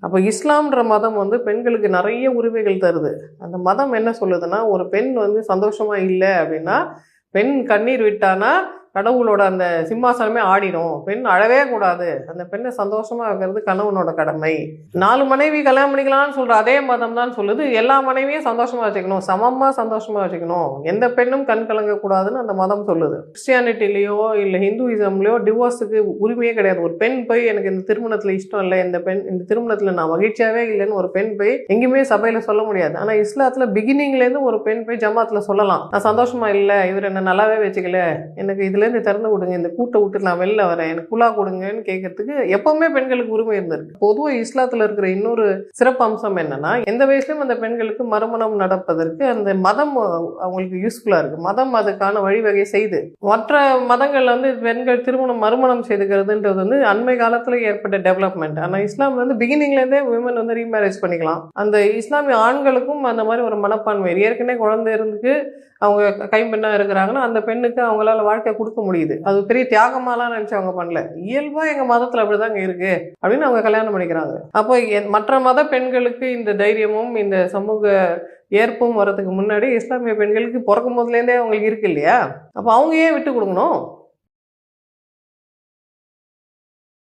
அப்போ இஸ்லாம்ன்ற மதம் வந்து பெண்களுக்கு நிறைய உரிமைகள் தருது. அந்த மதம் என்ன சொல்லுதுன்னா, ஒரு பெண் வந்து சந்தோஷமா இல்லை அப்படின்னா, பெண் கண்ணீர் விட்டானா கடவுளோட அந்த சிம்மாசனமே ஆடிடும். பெண் அழவே கூடாது. அந்த பெண்ணை சந்தோஷமா வைக்கிறது கணவனோட கடமை. 4 மனைவி கல்யாணம் பண்ணிக்கலாம்னு சொல்ற அதே மதம் தான் சொல்லுது, எல்லா மனைவியும் சந்தோஷமா வச்சுக்கணும், சமமா சந்தோஷமா வச்சுக்கணும், எந்த பெண்ணும் கண் கலங்க கூடாதுன்னு அந்த மதம் சொல்லுது. கிறிஸ்டியானிட்டிலேயோ இல்லை ஹிந்துயிசம்லையோ டிவோர்ஸுக்கு உரிமையே கிடையாது. ஒரு பெண் போய் எனக்கு இந்த திருமணத்தில் இஷ்டம் இல்லை, இந்த திருமணத்தில் நான் மகிழ்ச்சியாவே இல்லைன்னு ஒரு பெண் போய் எங்கேயுமே சபையில் சொல்ல முடியாது. ஆனால் இஸ்லாத்தில் பிகினிங்லேருந்து ஒரு பெண் போய் ஜமாத்தில் சொல்லலாம், நான் சந்தோஷமா இல்லை, இவர் என்ன நல்லாவே வச்சுக்கல, எனக்கு இதுலேருந்து திறந்து கொடுங்க, இந்த கூட்டை விட்டு நான் வெளில வரேன், எனக்கு குலா கொடுங்கன்னு கேட்கறதுக்கு எப்பவுமே பெண்களுக்கு உரிமை இருந்திருக்கு. பொதுவாக இஸ்லாத்தில் இருக்கிற இன்னொரு சிறப்பு அம்சம் என்னன்னா, எந்த வயசுலையும் அந்த பெண்களுக்கு மறுமணம் நடப்பதற்கு அந்த மதம் அவங்களுக்கு யூஸ்ஃபுல்லாக இருக்கு. மதம் அதுக்கான வழிவகை செய்து. மற்ற மதங்கள்ல வந்து பெண்கள் மறுமணம் செய்துக்கிறதுன்றது வந்து அண்மை காலத்தில் ஏற்பட்ட டெவலப்மெண்ட். ஆனால் இஸ்லாம் வந்து பிகினிங்லேருந்தே விமன் வந்து ரீமேரேஜ் பண்ணிக்கலாம். அந்த இஸ்லாமிய ஆண்களுக்கும் அந்த மாதிரி ஒரு மனப்பான்மை, ஏற்கனவே குழந்தை இருந்து அவங்க கைம்பெண்ணா இருக்கிறாங்கன்னா அந்த பெண்ணுக்கு அவங்களால வாழ்க்கை கொடுக்க முடியுது. அது பெரிய தியாகமாலாம் நினைச்சு அவங்க பண்ணல, இயல்பா எங்க மதத்துல அப்படிதாங்க இருக்கு அப்படின்னு அவங்க கல்யாணம் பண்ணிக்கிறாங்க. அப்போ மற்ற மத பெண்களுக்கு இந்த தைரியமும் இந்த சமூக ஏற்பும் வர்றதுக்கு முன்னாடி இஸ்லாமிய பெண்களுக்கு பிறக்கும் போதுலேருந்தே அவங்களுக்கு இருக்கு இல்லையா? அப்போ அவங்க ஏன் விட்டு கொடுக்கணும்?